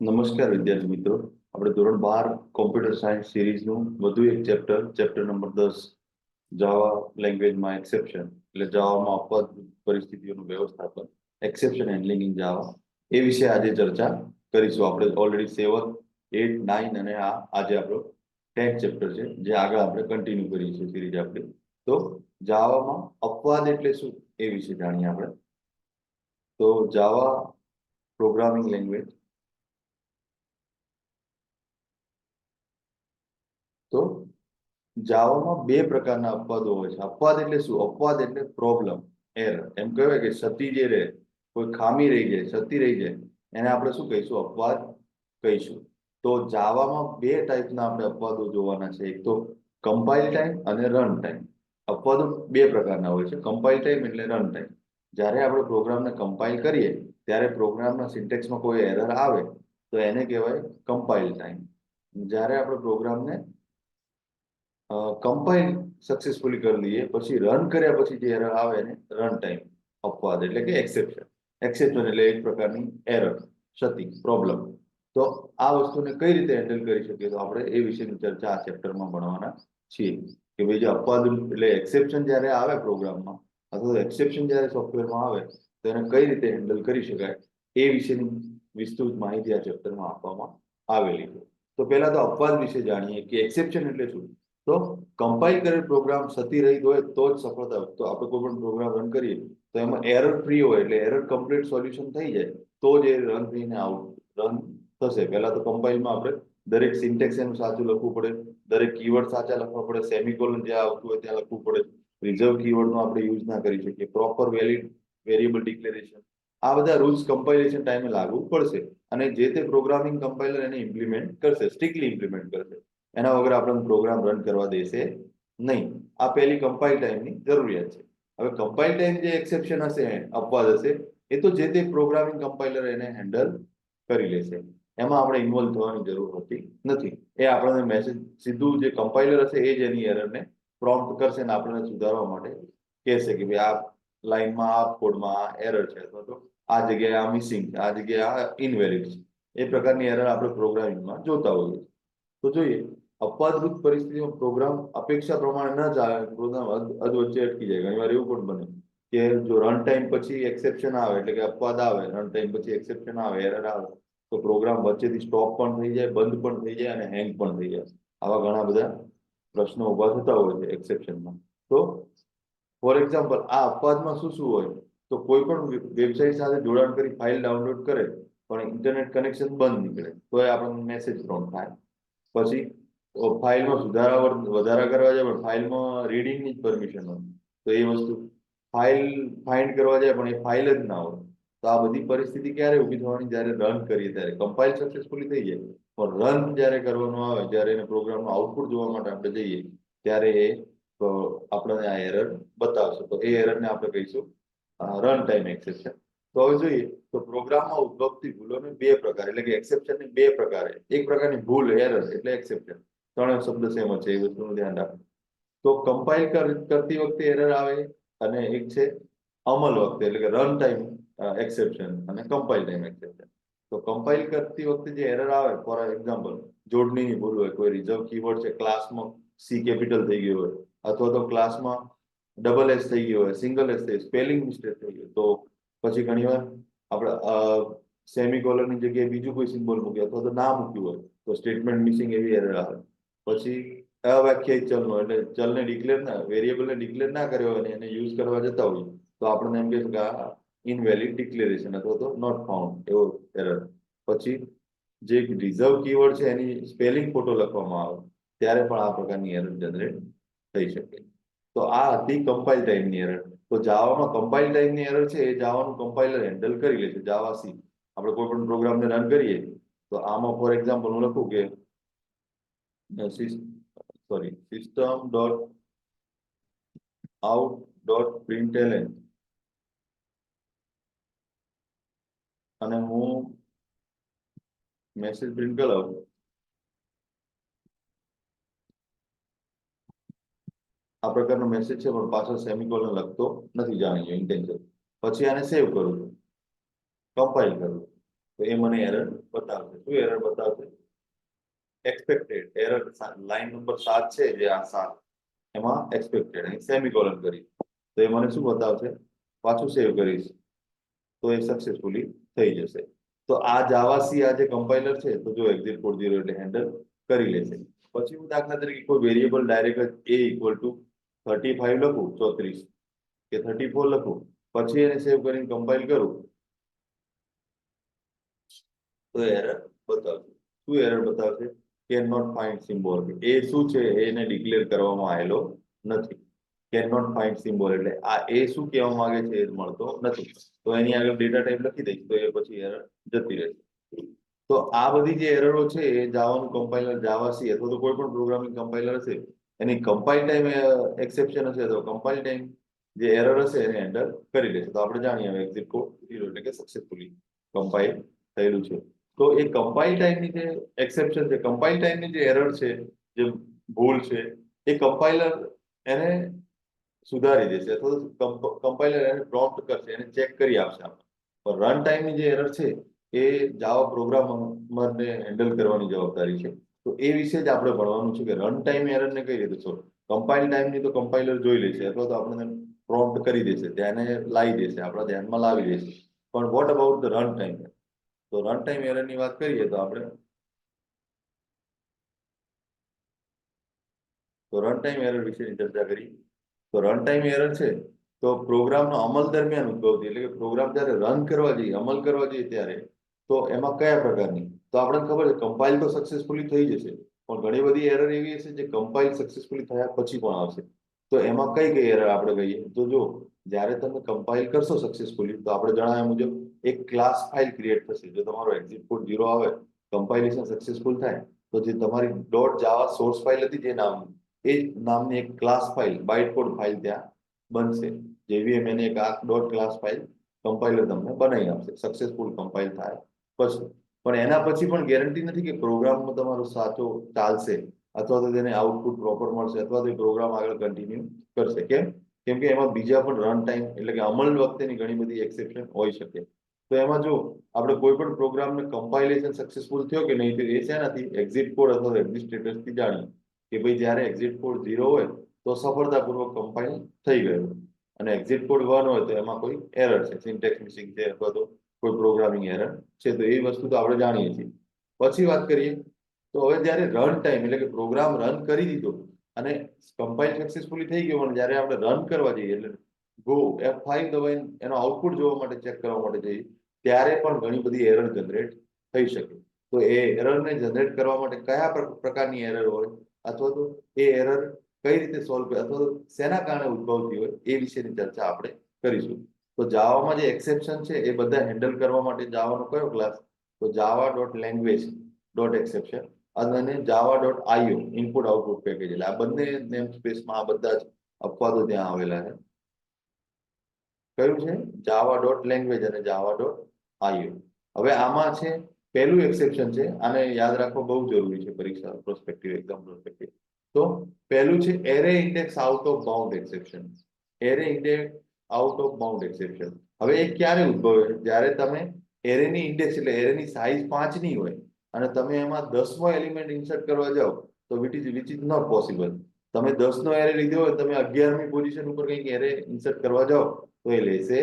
નમસ્કાર વિદ્યાર્થી મિત્રો, આપણે ધોરણ 12 કોમ્પ્યુટર સાયન્સ સિરીઝનું વધુ એક ચેપ્ટર નંબર 10 જાવા લેંગ્વેજમાં એક્સેપ્શન એટલે જાવામાં અપવાદ પરિસ્થિતિઓનું વ્યવસ્થાપન એક્સેપ્શન હેન્ડલિંગ ઇન જાવા એ વિશે આજે ચર્ચા કરીશું. આપણે ઓલરેડી 7, 8, 9 અને આજે આપણો 10th ચેપ્ટર છે, જે આગળ આપણે કન્ટિન્યુ કરીએ છીએ સિરીઝ આપણી. તો જાવામાં અપવાદ એટલે શું એ વિશે જાણીએ આપણે. તો જાવા પ્રોગ્રામિંગ લેંગ્વેજ તો જાવામાં બે પ્રકારના અપવાદો હોય છે. અપવાદ એટલે શું? અપવાદ એટલે પ્રોબ્લેમ, એરર. એમ કહેવાય કે ક્ષતિ જે રહે, કોઈ ખામી રહી જાય, ક્ષતિ રહી જાય, એને આપણે શું કહીશું? અપવાદ કહીશું. તો જાવામાં બે ટાઈપના આપણે અપવાદો જોવાના છે. એક તો કમ્પાઇલ ટાઈમ અને રન ટાઈમ. અપવાદો બે પ્રકારના હોય છે. કમ્પાઇલ ટાઈમ એટલે રન ટાઈમ. જ્યારે આપણે પ્રોગ્રામને કમ્પાઇલ કરીએ ત્યારે પ્રોગ્રામના સિન્ટેક્સમાં કોઈ એરર આવે તો એને કહેવાય કમ્પાઇલ ટાઈમ. જ્યારે આપણે પ્રોગ્રામને કમ્પાઇલ સક્સેસફુલી કરી લઈએ પછી રન કર્યા પછી જે એરર આવે એને રન ટાઈમ અપવાદ એટલે કે એક્સેપ્શન. એક્સેપ્શન એટલે એક પ્રકારની એરર, ક્ષતિ, પ્રોબ્લેમ. તો આ વસ્તુને કઈ રીતે હેન્ડલ કરી શકીએ તો આપણે એ વિશેની ચર્ચા આ ચેપ્ટરમાં ભણવાના છીએ. કે ભાઈ જે અપવાદ એટલે એક્સેપ્શન જ્યારે આવે પ્રોગ્રામમાં અથવા એક્સેપ્શન જ્યારે સોફ્ટવેરમાં આવે તો એને કઈ રીતે હેન્ડલ કરી શકાય એ વિશેની વિસ્તૃત માહિતી આ ચેપ્ટરમાં આપવામાં આવેલી છે. તો પહેલા તો અપવાદ વિશે જાણીએ કે એક્સેપ્શન એટલે શું. તો કમ્પાઇલ કરેલ પ્રોગ્રામ ક્ષતિરહિત હોય તો જ સફળતા. તો આપણે કોઈ પણ પ્રોગ્રામ રન કરીએ તો એમાં એરર ફ્રી હોય એટલે એરર કમ્પ્લીટ સોલ્યુશન થઈ જાય તો જ એ રન થઈને રન થશે. પહેલા તો કમ્પાઇલમાં આપણે દરેક સિન્ટેક્સ એનું સાચું લખવું પડે, દરેક કીવર્ડ સાચા લખવા પડે, સેમિકોલન જ્યાં આવતું હોય ત્યાં લખવું પડે, રિઝર્વ કીવર્ડનો આપણે યુઝ ના કરી શકીએ, પ્રોપર વેલિડ વેરિયેબલ ડિક્લેરેશન. આ બધા રૂલ્સ કમ્પાઇલેશન ટાઈમે લાગુ પડશે અને જે તે પ્રોગ્રામિંગ કમ્પાઇલર એને ઇમ્પ્લિમેન્ટ કરશે, સ્ટ્રિક્ટલી ઇમ્પ્લિમેન્ટ કરશે. એના વગર આપણે પ્રોગ્રામ રન કરવા દેશે નહીં. આ પહેલી કમ્પાઇલ ટાઈમની જરૂરિયાત છે. હવે કમ્પાઇલ ટાઈમ જે એક્સેપ્શન હશે, અપવાદ હશે, એ તો જે તે પ્રોગ્રામિંગ કમ્પાઇલર એને હેન્ડલ કરી લેશે. એમાં આપણે ઇન્વોલ્વ થવાની જરૂર હોતી નથી. એ આપણને મેસેજ સીધું જે કમ્પાઇલર હશે એ જ એની એરરને પ્રોમ્પ્ટ કરશે અને આપણને સુધારવા માટે કહેશે કે ભાઈ આ લાઈનમાં આ કોડમાં આ એરર છે અથવા તો આ જગ્યાએ આ મિસિંગ છે, આ જગ્યાએ આ ઇનવેલિડ છે. એ પ્રકારની એરર આપણે પ્રોગ્રામિંગમાં જોતા હોઈએ. તો જોઈએ અપવાદરૂપ પરિસ્થિતિમાં પ્રોગ્રામ અપેક્ષા પ્રમાણે ન ચાલે, પ્રોગ્રામ અધવચ્ચે અટકી જાય. ઘણી વાર એવું પણ બને કે જો રન ટાઈમ પછી એક્સેપ્શન આવે એટલે કે અપવાદ આવે, રન ટાઈમ પછી એક્સેપ્શન આવે, એરર આવે તો પ્રોગ્રામ વચ્ચેથી સ્ટોપ પણ થઈ જાય, બંધ પણ થઈ જાય અને હેંગ પણ થઈ જાય. આવા ઘણા બધા પ્રશ્નો ઉભા થતા હોય છે એક્સેપ્શનમાં. તો ફોર એક્ઝામ્પલ આ અપવાદમાં શું શું હોય તો કોઈ પણ વેબસાઇટ સાથે જોડાણ કરી ફાઇલ ડાઉનલોડ કરે પણ ઇન્ટરનેટ કનેક્શન બંધ નીકળે તો એ આપણને મેસેજ પ્રોમ્પ્ટ થાય. પછી ફાઇલમાં સુધારા વધારા કરવા જાય પણ ફાઇલમાં રીડિંગની જ પરમિશન હોય તો એ વસ્તુ ફાઇલ ફાઇન્ડ કરવા જાય પણ એ ફાઇલ જ ના હોય. તો આ બધી પરિસ્થિતિ ક્યારે ઊભી થવાની? જ્યારે રન કરીએ ત્યારે. કમ્પાઇલ સક્સેસફુલી થઈ જાય પણ રન જ્યારે કરવાનું આવે, જ્યારે એને પ્રોગ્રામનું આઉટપુટ જોવા માટે આપણે જઈએ ત્યારે એ આપણને આ એરર બતાવશે. તો એ એરરને આપણે કહીશું રન ટાઈમ એક્સેપ્શન. તો હવે જોઈએ તો પ્રોગ્રામમાં ઉદ્ભવતી ભૂલોને બે પ્રકાર એટલે કે એક્સેપ્શનને બે પ્રકારે. એક પ્રકારની ભૂલ એરર એટલે એક્સેપ્શન. ત્રણેય શબ્દ સેમ છે, એ વસ્તુનું ધ્યાન રાખો. તો કમ્પાઇલ કરતી વખતે એરર આવે અને એક છે અમલ વખતે એટલે કે રન ટાઈમ એક્સેપ્શન અને કમ્પાઇલ ટાઈમ એક્સેપ્શન. તો કમ્પાઇલ કરતી વખતે જે એરર આવે, ફોર એક્ઝામ્પલ જોડણીની ભૂલ હોય, કોઈ રિઝર્વ કીવર્ડ છે ક્લાસમાં સી કેપિટલ થઈ ગયો હોય અથવા તો ક્લાસમાં ડબલ એસ થઈ ગયો હોય, સિંગલ એસ થઈ, સ્પેલિંગ મિસ્ટેક થઈ ગયો તો પછી ઘણીવાર આપણે સેમિકોલનની જગ્યાએ બીજું કોઈ સિમ્બોલ મૂક્યું અથવા તો ના મૂક્યું હોય તો સ્ટેટમેન્ટ મિસિંગ એવી એરર આવે. પછી અવ્યાખ્યાયિત ચલનો એટલે ચલને ડિક્લેર ના, વેરિયેબલને ડિક્લેર ના કર્યો અને એને યુઝ કરવા જતા હોય તો આપણને એમ કહેશું કે આ ઇનવેલિડ ડિક્લેરેશન અથવા તો નોટ ફાઉન્ડ એવો એરર. પછી જે રિઝર્વ કીવર્ડ છે એની સ્પેલિંગ ખોટો લખવામાં આવે ત્યારે પણ આ પ્રકારની એરર જનરેટ થઈ શકે. તો આ હતી કમ્પાઇલ ટાઈમની એરર. તો જાવામાં કમ્પાઇલ ટાઈમની એરર છે એ જાવાનું કમ્પાઇલર હેન્ડલ કરી લે છે. જાવા સી આપણે કોઈ પણ પ્રોગ્રામને રન કરીએ તો આમાં ફોર એક્ઝામ્પલ હું લખું કે system dot out dot println અને હું મેસેજ પ્રિન્ટ કરાવું આ પ્રકારનો મેસેજ છે પણ પાછળ સેમિકોલન લખતો નથી, જાણીએ ઇન્ટેન્શન. પછી આને સેવ કરું છું, કમ્પાઇલ કરું તો એ મને એરર બતાવશે. શું એરર બતાવશે? Expected error. લાઈન નંબર 7 છે, જે આ 7, એમાં એક્સપેક્ટેડ અહીં સેમિકોલન કરી, તો એ મને શું બતાવશે? પાછું સેવ કરીશ તો એ સક્સેસફુલી થઈ જશે. તો આ જાવાસી આ જે કમ્પાઇલર છે, તો જો એક્ઝિટ કોડ 0 એટલે હેન્ડલ કરી લેશે. પછી હું દાખલા તરીકે કોઈ variable direct a equal to 35 લખું, 34 કે 34 લખું, પછી એને સેવ કરીને કમ્પાઇલ કરું તો એરર બતાવશે. શું એરર બતાવશે? Cannot find symbol. એ શું છે એને ડિક્લેર કરવામાં આવેલો નથી. કેન નોટ ફાઇન્ડ સિમ્બોલ એટલે આ એ શું કહેવા માંગે છે એ મળતો નથી. તો એની આગળ ડેટા ટાઈપ લખી દઈશ તો એ પછી એરર જતી રહેશે. તો આ બધી જે એરરો છે એ જાવાનું કમ્પાઇલર, જાવાસી અથવા તો કોઈ પણ પ્રોગ્રામિંગ કમ્પાઇલર હશે એની કમ્પાઇલ ટાઈમ એક્સેપ્શન હશે તો કમ્પાઇલ ટાઈમ જે એરર હશે એને હેન્ડલ કરી લેશે. તો આપણે જાણીએ હવે એક્ઝિટ કોડ 0 એટલે કે સક્સેસફુલી કમ્પાઇલ થયેલું છે. તો એ કમ્પાઇલ ટાઈમની જે એક્સેપ્શન છે, કમ્પાઇલ ટાઈમની જે એરર છે, જે ભૂલ છે, એ કમ્પાઇલર એને સુધારી દેશે અથવા તો કમ્પાઇલર એને પ્રોમ્પ્ટ કરશે, એને ચેક કરી આપશે. પણ રન ટાઈમની જે એરર છે એ જાવા પ્રોગ્રામરને હેન્ડલ કરવાની જવાબદારી છે. તો એ વિશે જ આપણે ભણવાનું છે કે રન ટાઈમ એરરને કઈ રીતે સોલ્વ. કમ્પાઇલ ટાઈમની તો કમ્પાઇલર જોઈ લેશે અથવા તો આપણે પ્રોમ્પ્ટ કરી દેશે, ધ્યાને લાવી દેશે, આપણા ધ્યાનમાં લાવી દેશે. પણ what about the run time? તો રન ટાઈમ એરરની વાત કરીએ તો આપણે રન ટાઈમ એરર વિશેની ચર્ચા કરી. તો રન ટાઈમ એરર છે તો પ્રોગ્રામનો અમલ દરમિયાન ઉદ્ભવતી, એટલે કે પ્રોગ્રામ જ્યારે રન કરવા જઈએ, અમલ કરવા જઈએ ત્યારે, તો એમાં કયા પ્રકારની? તો આપણને ખબર છે કમ્પાઇલ તો સક્સેસફુલી થઈ જશે, પણ ઘણી બધી એરર એવી હશે જે કમ્પાઇલ સક્સેસફુલી થયા પછી પણ આવશે. તો એમાં કઈ કઈ એરર આપણે કહીએ તો જો જ્યારે તમે કમ્પાઇલ કરશો સક્સેસફુલી તો આપણે જણાવ્યા મુજબ એક ક્લાસ ફાઇલ ક્રિએટ થશે. જો તમારો એક્ઝિટ કોડ 0 આવે, કમ્પાઇલેશન સક્સેસફુલ થાય, તો જે તમારી ડોટ જાવા સોર્સ ફાઇલ હતી જે નામની, એ નામની એક class file, byte code file ત્યાં બનશે. જેવીએમ એને એક આ ડોટ ક્લાસ ફાઇલ કમ્પાઇલર તમને બનાવી આપશે સક્સેસફુલ કમ્પાઇલ થાય પછી. પણ એના પછી પણ ગેરંટી નથી કે પ્રોગ્રામમાં તમારો સાચો ચાલશે અથવા તો તેને આઉટપુટ પ્રોપર મળશે અથવા તો એ પ્રોગ્રામ આગળ કન્ટિન્યુ કરશે. કેમ કે એમાં બીજા પણ રન ટાઈમ એટલે કે અમલ વખતેની ઘણી બધી એક્સેપ્શન હોઈ શકે. તો એમાં જો આપણે કોઈ પણ પ્રોગ્રામને કમ્પાઇલેશન સક્સેસફુલ થયો કે નહીં, તો એ શેનાથી? એક્ઝિટ કોડ અથવા એક્ઝિટ સ્ટેટસથી જાણીએ કે ભાઈ જ્યારે એક્ઝિટ કોડ 0 હોય તો સફળતાપૂર્વક કમ્પાઇલ થઈ ગયું, અને એક્ઝિટ કોડ 1 હોય તો એમાં કોઈ એરર છે, સિન્ટેક્સ મિસિંગ છે અથવા તો કોઈ પ્રોગ્રામિંગ એરર છે. તો એ વસ્તુ તો આપણે જાણીએ છીએ. પછી વાત કરીએ તો હવે જ્યારે રન ટાઈમ એટલે કે પ્રોગ્રામ રન કરી દીધો અને કમ્પાઇલ સક્સેસફુલી થઈ ગયો, પણ જ્યારે આપણે રન કરવા જઈએ એટલે ગો F5 દબાઈને એનો આઉટપુટ જોવા માટે, ચેક કરવા માટે જઈએ, ત્યારે પણ ઘણી બધી એરર જનરેટ થઈ શકે. તો એ એરરને જનરેટ કરવા માટે કયા પ્રકારની એરર હોય અથવા તો એ એરર કઈ રીતે સોલ્વ કરે અથવા તો શેના કારણે ઉદ્ભવતી હોય એ વિશેની ચર્ચા આપણે કરીશું. તો જાવામાં જે એક્સેપ્શન છે એ બધા હેન્ડલ કરવા માટે જાવાનો કયો ક્લાસ? તો Java dot language dot exception અને Java dot IO input output package. એટલે આ બંને નેમ સ્પેસમાં આ બધા જ અપવાદો ત્યાં આવેલા છે. કયું છે? જાવા ડોટ લેંગ્વેજ અને જાવા ડોટ આઈઓ. હવે આમાં છે પહેલું એક્સેપ્શન છે, આને યાદ રાખવું બહુ જરૂરી છે પરીક્ષા પ્રોસ્પેક્ટિવ, એક્ઝામ પ્રોસ્પેક્ટિવ. તો પહેલું છે array index out of bound exception. Array index out of bound exception. હવે એ ક્યારે ઉદ્ભવે? જ્યારે તમે એરેની ઇન્ડેક્સ એટલે એરેની સાઈઝ 5 ની હોય અને તમે એમાં 10મો એલિમેન્ટ ઇન્સર્ટ કરવા જાઓ તો વિચ ઇઝ નોટ પોસિબલ. તમે 10નો એરે લીધો હોય, તમે 11મી પોઝિશન ઉપર કંઈક એરે ઇન્સર્ટ કરવા જાઓ તો એ લેશે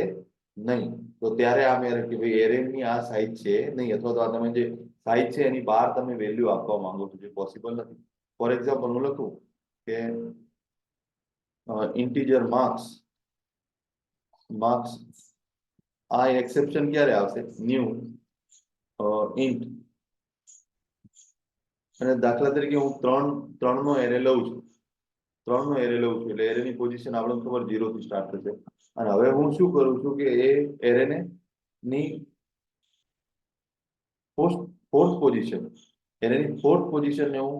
નહીં. તો ત્યારે આ એરર કે ભાઈ એરેની આ સાઈઝ છે નહીં, અથવા તો આ તમે જે સાઈઝ છે એની બહાર તમે વેલ્યુ આપવા માંગો છો, જે પોસિબલ નથી. ફોર એક્ઝામ્પલ હું લખું કે ઇન્ટીજર માર્ક્સ આ એક્સેપ્શન ક્યારે આવશે? ન્યૂ ઇન્ટ, અને દાખલા તરીકે હું ત્રણનો એરે લઉં છું, એટલે એરેની પોઝિશન આપણને ખબર 0 થી સ્ટાર્ટ થશે. અને હવે હું શું કરું છું કે એ એરેને ની ફોર્થ પોઝિશન, એરેની ફોર્થ પોઝિશનને હું,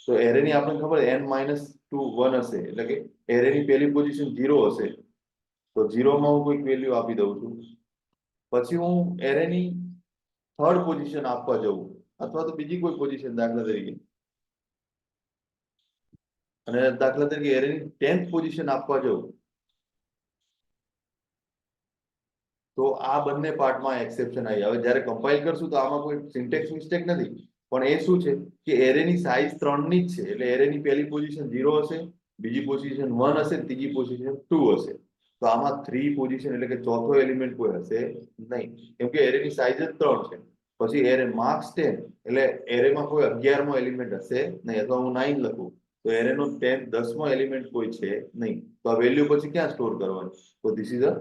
તો એરેની આપણને ખબર n-2 1 હશે, એટલે કે એરેની પહેલી પોઝિશન 0 હશે, તો 0માં હું કોઈક વેલ્યુ આપી દઉં છું. પછી હું એરેની થર્ડ પોઝિશન આપવા જવું અથવા તો બીજી કોઈ પોઝિશન, દાખલા તરીકે, અને દાખલા તરીકે એરેની 10th પોઝિશન આપવા જવું, તો આ બંને પાર્ટમાં એક્સેપ્શન આવી. હવે જ્યારે કમ્પાઇલ કરશું તો આમાં કોઈ સિન્ટેક્સ મિસ્ટેક નથી, પણ એ શું છે કે એરેની સાઇઝ 3 ની જ છે. એટલે એરેની પહેલી પોઝિશન 0 હશે, બીજી પોઝિશન 1 હશે, ત્રીજી પોઝિશન 2 હશે. તો આમાં 3 પોઝિશન એટલે કે ચોથો એલિમેન્ટ કોઈ હશે નહીં, કેમ કે એરેની સાઇઝ જ 3 છે. પછી એરે માર્ક્સ 10 એટલે એરેમાં કોઈ 11મો એલિમેન્ટ હશે નહીં, અથવા હું 9 લખું તો એરેનો 10મો એલિમેન્ટ કોઈ છે નહીં. તો આ વેલ્યુ પછી ક્યાં સ્ટોર કરવાની? તો this is a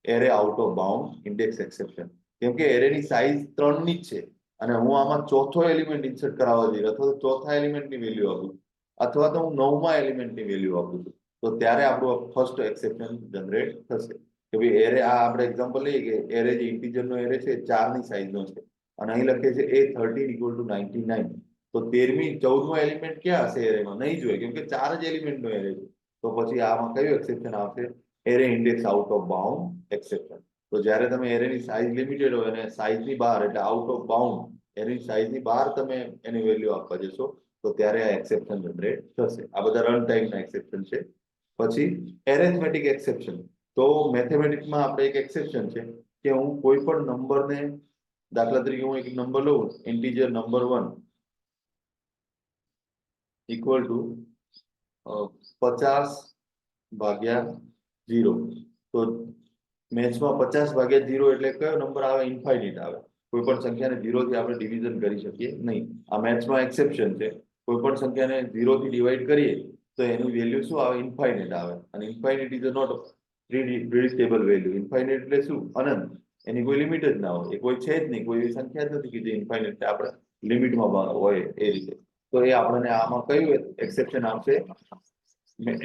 array out of bound index exception. કેમ કે એરેની સાઇઝ 3 ની જ છે અને હું આમાં ચોથો એલિમેન્ટ ઇન્સર્ટ કરાવવા જઈ રહ્યો, અથવા તો ચોથા એલિમેન્ટની વેલ્યુ આપું છું, અથવા તો હું 9મા એલિમેન્ટની વેલ્યુ આપું છું, તો ત્યારે આપણું ફર્સ્ટ એક્સેપ્શન જનરેટ થશે કે ભાઈ એરે, આ આપણે એક્ઝામ્પલ લઈએ કે એરે જે ઇન્ટીજરનો એરે છે 4 ની સાઇઝનો છે અને અહીં લખે છે A13 = 99. તો 14મો એલિમેન્ટ ક્યાં હશે એરેમાં? નહીં જોઈએ, કેમ કે 4 જ એલિમેન્ટનો એરે છે. તો પછી આમાં કયું એક્સેપ્શન આવશે? Array index out of bound exception. તો જ્યારે તમે એરેની સાઇઝ લિમિટેડ હોય અને સાઇઝની બહાર એટલે આઉટ ઓફ બાઉન્ડ એની સાઇઝની બહાર તમે એની વેલ્યુ આપવા જશો તો ત્યારે આ એક્સેપ્શન જનરેટ થશે. આ બધા રન ટાઈમના એક્સેપ્શન છે. પછી એરેથમેટિક એક્સેપ્શન. તો મેથેમેટિક્સમાં આપણે એક એક્સેપ્શન છે કે હું કોઈ પણ નંબરને, દાખલા તરીકે હું એક નંબર લઉં, ઇન્ટીજર નંબર 1 ઇક્વલ ટુ 50/0. તો મેથ્સમાં 50/0 એટલે કયો નંબર આવે? ઇન્ફાઇનિટ આવે. કોઈ પણ સંખ્યાને 0 થી આપણે ડિવિઝન કરી શકીએ નહીં. આ મેથ્સમાં એક્સેપ્શન છે. કોઈ પણ સંખ્યાને 0 થી ડિવાઈડ કરીએ તો એની વેલ્યુ શું આવે? ઇન્ફાઇનિટ આવે. અને ઇન્ફાઇનિટ ઇઝ નોટ પ્રિડિક્ટેબલ વેલ્યુ. ઇન્ફાઇનિટ એટલે શું? અનંત. એની કોઈ લિમિટ જ ના હોય. એ કોઈ છે જ નહીં, કોઈ એવી સંખ્યા જ નથી કે જે ઇન્ફાઇનિટ આપણે લિમિટમાં હોય એ રીતે. તો એ આપણને આમાં કયું એક્સેપ્શન આપશે?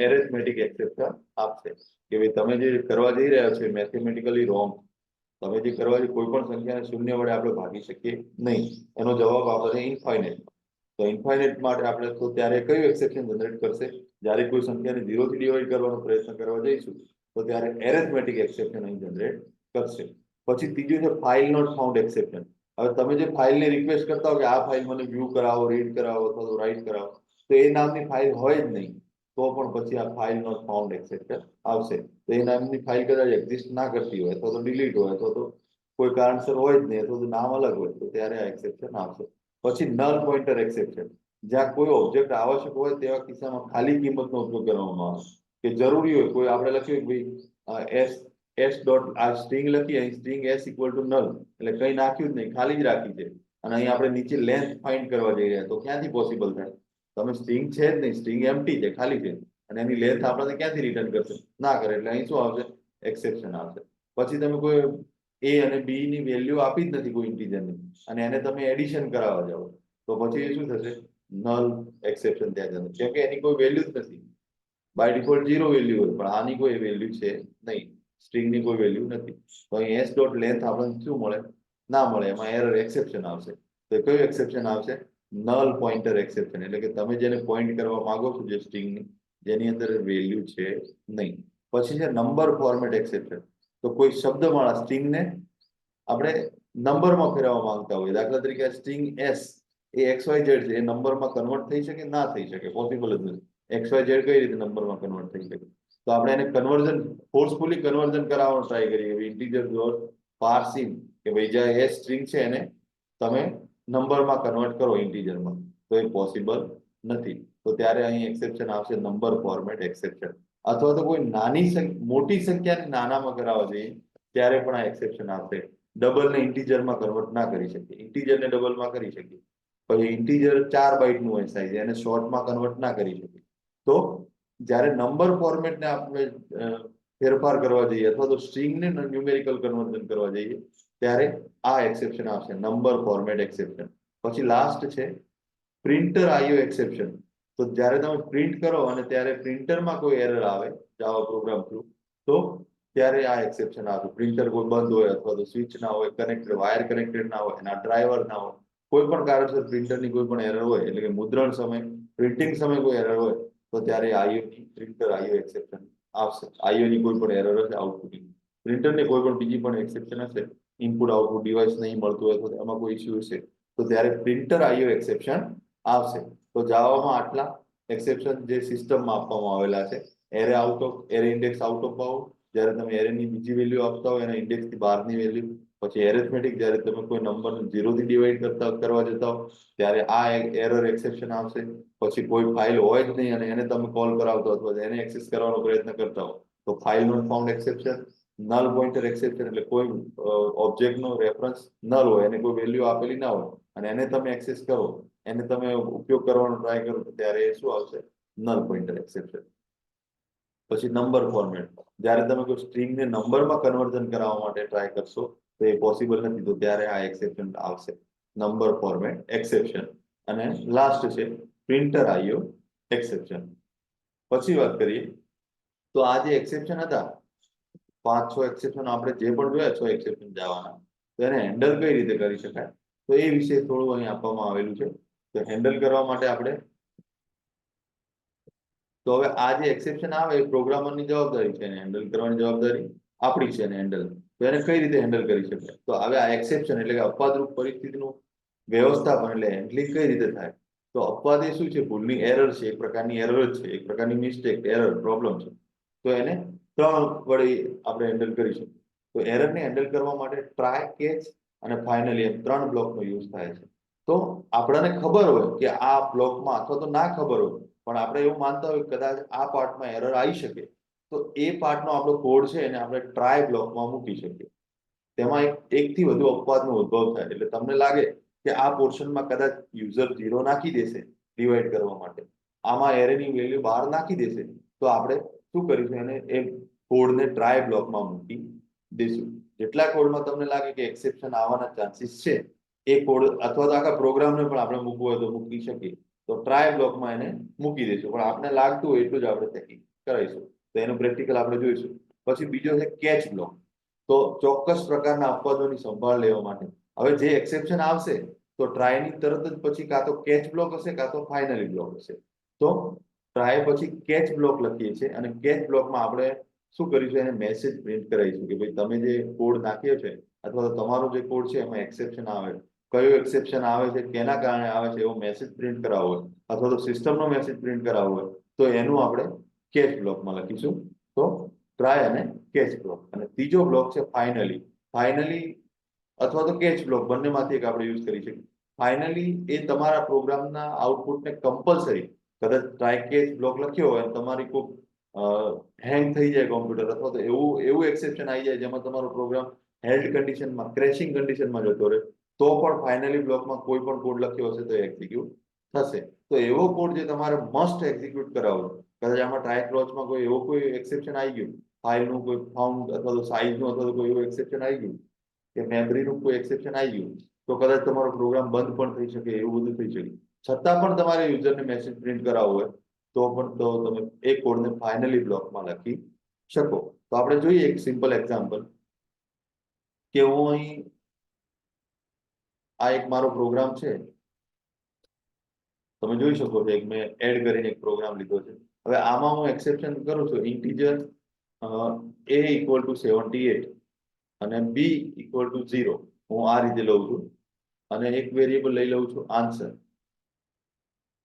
એરેથમેટિક એક્સેપ્શન આપશે કે ભાઈ તમે જે કરવા જઈ રહ્યા છો મેથેમેટિકલી રોંગ. તમે જે કરવા કોઈ પણ સંખ્યાને શૂન્ય વડે આપણે ભાગી શકીએ નહીં. એનો જવાબ આપણે ઇન્ફાઇનાઇટ. તો ઇન્ફાઇનાઇટ માટે આપણે તો ત્યારે કયું એક્સેપ્શન જનરેટ કરશે? જ્યારે કોઈ સંખ્યાને 0 થી ડિવાઈડ કરવાનો પ્રયત્ન કરવા જઈશું તો ત્યારે એરેથમેટિક એક્સેપ્શન અહીં જનરેટ કરશે. પછી ત્રીજું છે ફાઇલ નોટ ફાઉન્ડ એક્સેપ્શન. હવે તમે જે ફાઇલને રિક્વેસ્ટ કરતા હો કે આ ફાઇલ મને વ્યૂ કરાવો, રીડ કરાવો અથવા તો રાઇટ કરાવો, તો એ નામની ફાઇલ હોય જ નહીં, તો પણ પછી આ ફાઇલ નોટ ફાઉન્ડ એક્સેપ્શન આવશે. તો એ નામની ફાઇલ કદાચ એક્ઝિસ્ટ ના કરતી હોય, અથવા તો ડિલીટ હોય, અથવા તો કોઈ કારણસર હોય જ નહીં, અથવા તો નામ અલગ હોય, તો ત્યારે આ એક્સેપ્શન આવશે. પછી નલ પોઇન્ટર એક્સેપ્શન. જ્યાં કોઈ ઓબ્જેક્ટ આવશ્યક હોય તેવા કિસ્સામાં ખાલી કિંમતનો ઉપયોગ કરવામાં આવે કે જરૂરી હોય. કોઈ આપણે લખ્યું ભાઈ એસ ડોટ આ સ્ટ્રિંગ લખી, અહીં string S equal to null એટલે કંઈ નાખ્યું જ નહીં, ખાલી જ રાખી છે, અને અહીં આપણે નીચે લેન્થ ફાઇન્ડ કરવા જઈ રહ્યા, તો ક્યાંથી પોસિબલ થાય? તમે સ્ટ્રિંગ છે જ નહીં, સ્ટ્રિંગ એમ્પ્ટી છે, ખાલી છે, અને એની લેન્થ આપણને ક્યાંથી રિટર્ન કરશે? ના કરે. એટલે અહીં શું આવશે? એક્સેપ્શન આવશે. પછી તમે કોઈ એ અને બી ની વેલ્યુ આપી જ નથી કોઈ ઇન્ટીજરની, અને એને તમે એડિશન કરાવવા જાઓ તો પછી એ શું થશે? નલ એક્સેપ્શન ત્યાં જશે, કેમ કે એની કોઈ વેલ્યુ જ નથી. બાય ડિફોલ્ટ 0 વેલ્યુ હોય, પણ આની કોઈ વેલ્યુ છે નહીં, સ્ટ્રિંગની કોઈ વેલ્યુ નથી. તો અહીં એસ ડોટ લેન્થ આપણને શું મળે? ના મળે. એમાં એરર એક્સેપ્શન આવશે. તો કયું એક્સેપ્શન આવશે? Null pointer exception. એટલે કે તમે જેને પોઇન્ટ કરવા માંગો છો જે સ્ટ્રિંગની, જેની અંદર વેલ્યુ છે નહીં. પછી છે નંબર ફોર્મેટ એક્સેપ્શન. તો કોઈ શબ્દમાળા સ્ટ્રિંગને આપણે નંબરમાં ફેરવવા માંગતા હોય, દાખલા તરીકે સ્ટ્રિંગ એસ એ XYZ છે, એ નંબરમાં કન્વર્ટ થઈ શકે? ના થઈ શકે, પોસિબલ જ નથી. XYZ કઈ રીતે નંબરમાં કન્વર્ટ થઈ શકે? તો આપણે એને કન્વર્ઝન, ફોર્સફુલી કન્વર્ઝન કરાવવાનો ટ્રાય કરીએ ઇન્ટીજર ડોટ પાર્સિંગ, કે ભાઈ જ્યાં એ સ્ટ્રિંગ છે એને તમે નંબરમાં કન્વર્ટ કરો ઇન્ટીજરમાં, તો એ પોસિબલ નથી. તો ત્યારે અહીં એક્સેપ્શન આવશે નંબર ફોર્મેટ એક્સેપ્શન. અથવા તો કોઈ મોટી સંખ્યાને નાનામાં કરાવવા જઈએ ત્યારે પણ આ એક્સેપ્શન આવશે. ડબલને ઇન્ટીજરમાં કન્વર્ટ ના કરી શકીએ, ઇન્ટીજરને ડબલમાં કરી શકીએ. પછી ઇન્ટીજર 4 બાઇટનું હોય સાઈઝ, એને શોર્ટમાં કન્વર્ટ ના કરી શકીએ. તો જ્યારે નંબર ફોર્મેટને આપણે ફેરફાર કરવા જઈએ, અથવા તો સ્ટ્રિંગને ન્યુમેરિકલ કન્વર્ઝન કરવા જઈએ, ત્યારે આ એક્સેપ્શન આવશે, નંબર ફોર્મેટ એક્સેપ્શન. પછી લાસ્ટ છે પ્રિન્ટર આઈઓ એક્સેપ્શન. તો જ્યારે તમે પ્રિન્ટ કરો અને ત્યારે પ્રિન્ટરમાં કોઈ એરર આવે જાવા પ્રોગ્રામ થ્રુ, તો ત્યારે આ એક્સેપ્શન આવે. પ્રિન્ટર કોઈ બંધ હોય, અથવા તો સ્વિચ ના હોય, કનેક્ટેડ વાયર કનેક્ટેડ ના હોય, એના ડ્રાઈવર ના હોય, કોઈ પણ કારણસર પ્રિન્ટરની કોઈ પણ એરર હોય, એટલે કે મુદ્રણ સમય, પ્રિન્ટિંગ સમય કોઈ એરર હોય, તો ત્યારે આઈઓની પ્રિન્ટર આઈઓ એક્સેપ્શન આવશે. આઈઓની કોઈ પણ એરર હશે આઉટપુટ, પ્રિન્ટરને કોઈ પણ બીજી પણ એક્સેપ્શન હશે, ઇનપુટ આઉટપુટ ડિવાઇસ નહીં મળતું હોય, તો એમાં કોઈ ઇશ્યુ હશે, તો ત્યારે પ્રિન્ટર આઈઓ એક્સેપ્શન આવશે. તો જાવામાં આટલા એક્સેપ્શન જે સિસ્ટમમાં આપવામાં આવેલા છે, array index out of bound, જ્યારે તમે એરેની બીજી વેલ્યુ આપતા હોય એના ઇન્ડેક્સથી બહારની વેલ્યુ, પછી એરેથમેટિક જ્યારે તમે કોઈ નંબરને 0 થી ડિવાઈડ કરવા જતા હો ત્યારે આ એરર એક્સેપ્શન આવશે. પછી કોઈ ફાઇલ હોય જ નહીં અને એને તમે કોલ કરાવતો અથવા એને એક્સેસ કરવાનો પ્રયત્ન કરતા હો તો file not found exception, null pointer exception એટલે કોઈ ઓબ્જેક્ટનો રેફરન્સ નલ હોય, એને કોઈ વેલ્યુ આપેલી ના હોય અને એને તમે એક્સેસ કરો, એને તમે ઉપયોગ કરવાનો ટ્રાય કરો ત્યારે શું આવશે? Null pointer exception. પછી નંબર ફોર્મેટ, જ્યારે તમે કોઈ સ્ટ્રિંગને નંબરમાં કન્વર્ઝન કરાવવા માટે ટ્રાય કરશો તો એ પોસિબલ નથી, તો ત્યારે આ એક્સેપ્શન આવશે, નંબર ફોર્મેટ એક્સેપ્શન. અને લાસ્ટ છે પ્રિન્ટર આઈઓ એક્સેપ્શન. પછી વાત કરીએ તો આ જે એક્સેપ્શન હતા 5-6 એક્સેપ્શન આપણે જે પણ જોયા 6 એક્સેપ્શન જવાના, તો એને હેન્ડલ કઈ રીતે કરી શકાય તો એ વિશે થોડું અહીં આપવામાં આવેલું છે. તો હેન્ડલ કરવા માટે આપણે તો હવે આ જે એક્સેપ્શન આવે એ પ્રોગ્રામરની જવાબદારી છે, એને હેન્ડલ કરવાની જવાબદારી આપણી છે, એને હેન્ડલ. તો એને કઈ રીતે હેન્ડલ કરી શકાય તો હવે આ એક્સેપ્શન એટલે કે અપવાદરૂપ પરિસ્થિતિનું વ્યવસ્થાપન એટલે હેન્ડલિંગ કઈ રીતે થાય. તો અપવાદ એ શું છે? ભૂલની એરર છે, એક પ્રકારની એરર જ છે, એક પ્રકારની મિસ્ટેક, એરર, પ્રોબ્લેમ છે. તો એને 3 વડે આપણે હેન્ડલ કરી શકીએ. તો એરરને હેન્ડલ કરવા માટે ટ્રાય, કેચ અને ફાઇનલી એમ 3 બ્લોકનો યુઝ થાય છે. તો આપણને ખબર હોય કે આ બ્લોકમાં અથવા તો ના ખબર હોય પણ આપણે એવું માનતા હોય કદાચ આ પાર્ટમાં એરર આવી શકે તો એ પાર્ટનો આપણો કોડ છે એને આપણે ટ્રાય બ્લોકમાં મૂકી શકીએ. તેમાં એકથી વધુ અપવાદનો ઉદ્ભવ થાય એટલે તમને લાગે કે આ પોર્શનમાં કદાચ યુઝર 0 નાખી દેશે ડિવાઈડ કરવા માટે, આમાં એરેની વેલ્યુ બહાર નાખી દેશે, તો આપણે શું કરીશું? એને એ કોડને ટ્રાય બ્લોકમાં મૂકી દઈશું. જેટલા કોડમાં તમને લાગે કે એક્સેપ્શન આવવાના ચાન્સીસ છે એ કોડ અથવા તો આખા પ્રોગ્રામને પણ આપણે મૂકવો હોય તો મૂકી શકીએ. તો ટ્રાય બ્લોકમાં એને મૂકી દઈશું, પણ આપણે લાગતું હોય એટલું જ આપણે ચેકિંગ કરાવીશું. તો એનું પ્રેક્ટિકલ આપણે જોઈશું. પછી બીજો છે કેચ બ્લોક. તો ચોક્કસ પ્રકારના અપવાદોની સંભાળ લેવા માટે હવે જે એક્સેપ્શન આવશે તો ટ્રાયની તરત જ પછી કાં તો કેચ બ્લોક હશે કાં તો ફાઇનલી બ્લોક હશે. તો ટ્રાય પછી કેચ બ્લોક લખીએ છીએ અને કેચ બ્લોકમાં આપણે શું કરીશું? એને મેસેજ પ્રિન્ટ કરાવીશું કે ભાઈ તમે જે કોડ નાખ્યો છે અથવા તો તમારો જે કોડ છે એમાં એક્સેપ્શન આવે, કયો એક્સેપ્શન આવે છે, કેના કારણે આવે છે એવો મેસેજ પ્રિન્ટ કરાવવો હોય અથવા તો સિસ્ટમનો મેસેજ પ્રિન્ટ કરાવવો હોય તો એનું આપણે કેચ બ્લોકમાં લખીશું. તો ટ્રાય અને કેચ બ્લોક. અને ત્રીજો બ્લોક છે ફાઇનલી. ફાઇનલી અથવા તો કેચ બ્લોક બંનેમાંથી એક આપણે યુઝ કરી શકીએ. ફાઇનલી એ તમારા પ્રોગ્રામના આઉટપુટને કમ્પલસરી, કદાચ ટ્રાય કેચ બ્લોક લખ્યો હોય તમારી કોઈ હેંગ થઈ જાય કોમ્પ્યુટર અથવા તો એવું એક્સેપ્શન આવી જાય જેમાં તમારો પ્રોગ્રામ હેલ્ડ કન્ડિશનમાં, ક્રેશિંગ કન્ડિશનમાં જતો રહે તો પણ ફાઇનલી બ્લોકમાં કોઈ પણ કોડ લખ્યો હશે તો એક્ઝિક્યુટ થશે. તો એવો કોડ જે તમારે મસ્ટ એક્ઝિક્યુટ કરાવવો, કદાચ આમાં ટ્રાય ક્લોઝમાં કોઈ એવો કોઈ એક્સેપ્શન આવી ગયું, ફાઇલનું કોઈ ફાઉન્ડ અથવા તો સાઇઝનું અથવા તો કોઈ એવું એક્સેપ્શન આવી ગયું કે મેમરીનું કોઈ એક્સેપ્શન આવી ગયું તો કદાચ તમારો પ્રોગ્રામ બંધ પણ થઈ શકે, એવું બધું થઈ શકે. છતાં પણ તમારે યુઝરને મેસેજ પ્રિન્ટ કરાવવો હોય તો પણ તો તમે એ કોડને ફાઇનલી બ્લોકમાં લખી શકો. તો આપણે જોઈએ એક સિમ્પલ એક્ઝામ્પલ કે હું અહીં આ એક મારો પ્રોગ્રામ છે, તમે જોઈ શકો છો એક મેં એડ કરીને એક પ્રોગ્રામ લીધો છે. હવે આમાં હું એક્સેપ્શન કરું છું ઇન્ટીજર a ઇક્વલ ટુ 78 અને b ઇક્વલ ટુ 0. હું આ રીતે લઉં છું અને એક વેરિયેબલ લઈ લઉં છું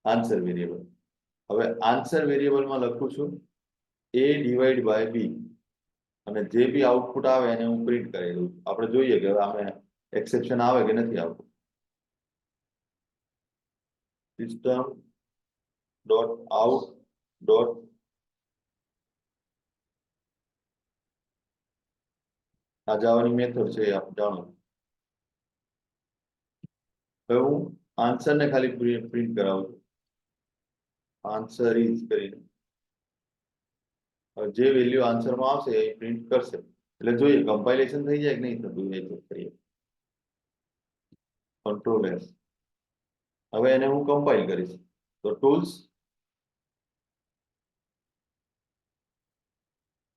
આન્સર વેરિયેબલ. હવે આન્સર વેરિયેબલમાં લખું છું a ડિવાઈડ બાય b અને જે બી આઉટપુટ આવે એને હું પ્રિન્ટ કરી દઉં. આપણે જોઈએ કે હવે આમે એક્સેપ્શન આવે કે નથી આવતું. સિસ્ટમ ડોટ આઉટ ડોટ આ જાવાની મેથડ છે આપ જાણો. હવે હું આન્સરને ખાલી પ્રિન્ટ કરાવું છું, આન્સર ઇઝ કરીને જે વેલ્યુ આન્સરમાં આવશે એ પ્રિન્ટ કરશે. એટલે જોઈએ કમ્પાઇલેશન થઈ જાય કે નહીં થતું એ ચેક કરીએ. Control S. હવે એને હું કમ્પાઇલ કરીશ તો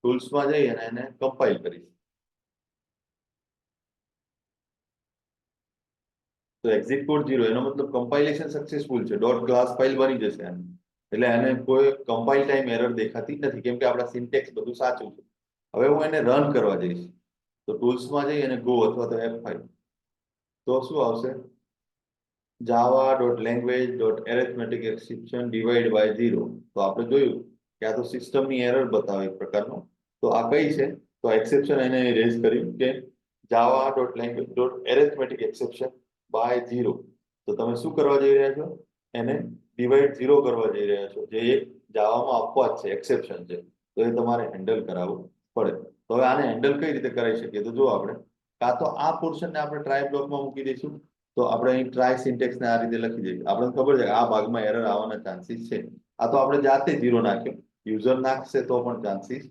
ટૂલ્સમાં જઈ અને એને કમ્પાઇલ કરીશ તો એક્ઝિટ કોડ 0 એનો મતલબ કમ્પાઇલેશન સક્સેસફુલ છે, ડોટ ક્લાસ ફાઇલ બની જશે આને. એટલે એને કોઈ કમ્પાઇલ ટાઈમ એરર દેખાતી નથી કેમ કે આપણા સિન્ટેક્સ બધું સાચું છે. હવે હું એને રન કરવા જઈશ તો ટૂલ્સમાં જઈ અને ગો અથવા તો F5 તો શું આવશે? java.language.arithmetic exception divide by 0. તો આપણે જોયું કે આ તો સિસ્ટમની એરર બતાવે એક પ્રકારનો તો આ કઈ છે? તો એક્સેપ્શન એને રેઝ કર્યું કે java.language.arithmetic exception by 0. તો તમે શું કરવા જઈ રહ્યા છો? એને ડિવાઈડ 0 કરવા જઈ રહ્યા છો, જે એક જાવામાં અપવાદ છે, એક્સેપ્શન છે. તો એ તમારે હેન્ડલ કરાવવું પડે. તો હવે આને હેન્ડલ કઈ રીતે કરાવી શકીએ? તો જો આપણે કાં તો આ પોર્શનને આપણે ટ્રાય બ્લોકમાં મૂકી દઈશું. તો આપણે અહીં ટ્રાય સિન્ટેક્સને આ રીતે લખી દઈએ. આપણને ખબર છે કે આ ભાગમાં એરર આવવાના ચાન્સીસ છે. આ તો આપણે જાતે 0 નાખ્યો, યુઝર નાખશે તો પણ ચાન્સીસ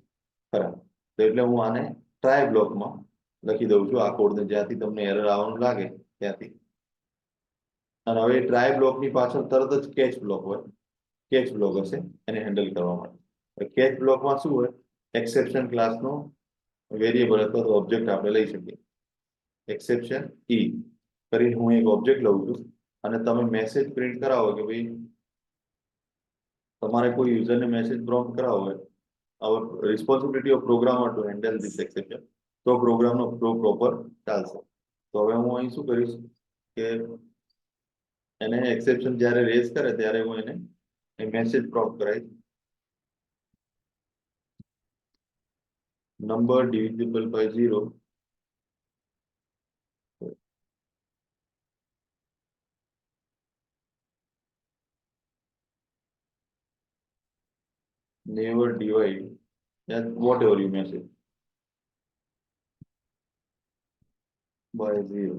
ખરા. તો એટલે હું આને ટ્રાય બ્લોકમાં લખી દઉં છું, આ કોડને જ્યાંથી તમને એરર આવવાનું લાગે ત્યાંથી. અને હવે ટ્રાય બ્લોકની પાછળ તરત જ કેચ બ્લોક હોય, કેચ બ્લોક હશે એને હેન્ડલ કરવા માટે. કેચ બ્લોકમાં શું હોય? એક્સેપ્શન ક્લાસનો વેરિયેબલ અથવા તો ઓબ્જેક્ટ આપણે લઈ શકીએ. એક્સેપ્શન કરીને હું એક ઓબ્જેક્ટ લઉં છું અને તમે મેસેજ પ્રિન્ટ કરાવો કે ભાઈ તમારે કોઈ યુઝરને મેસેજ પ્રોમ્પ્ટ કરાવો હોય, our responsibility of programmer to handle this exception, તો પ્રોગ્રામનો ફ્લો પ્રોપર ચાલશે. તો હવે હું અહીં શું કરીશ કે એને એક્સેપ્શન જ્યારે રેઝ કરે ત્યારે હું એને મેસેજ પ્રોમ્પ્ટ કરાવીશ, number divisible by 0 never divide that whatever you message by 0.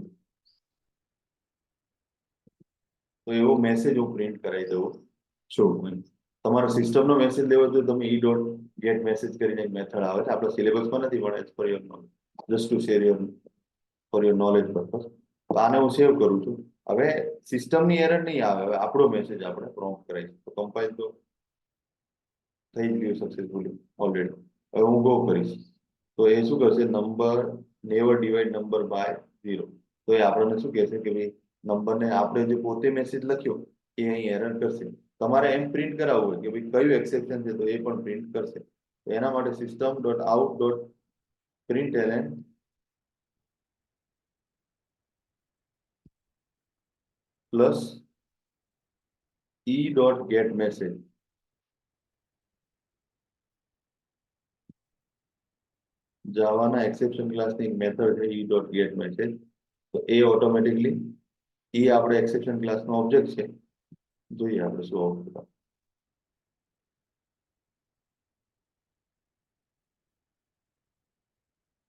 તો એવો મેસેજ હું પ્રિન્ટ કરાવી દઉં છું. તમારા સિસ્ટમનો મેસેજ લેવો તો તમે e.get મેસેજ કરીને એક મેથડ આવે છે, આપણા સિલેબસમાં નથી પણ as per your knowledge, just two share your for your knowledge purpose. તો આને હું સેવ કરું છું. હવે સિસ્ટમની એરર નહીં આવે, હવે આપણો મેસેજ આપણે પ્રોમ્પ્ટ કરાવીશું. તો કમ્પાઇલ તો થઈ ગયું સક્સેસફુલી ઓલરેડી. હવે હું ગો કરીશ તો એ શું કરશે? Number never divide number by 0. તો એ આપણને શું કહેશે કે ભાઈ નંબરને આપણે જે પોતે મેસેજ લખ્યો એ અહીં એરર કરશે. તમારે એમ પ્રિન્ટ કરાવવું હોય કે ભાઈ કયું એક્સેપ્શન છે, તો એ પણ પ્રિન્ટ કરશે. તો એના માટે system.out.println plus e.get message જાવાના exception ક્લાસની એક મેથડ છે e.get message. તો એ ઓટોમેટિકલી આપણે એક્સેપ્શન ક્લાસનો ઓબ્જેક્ટ છે, જોઈએ આપણે શું આઉટપુટ.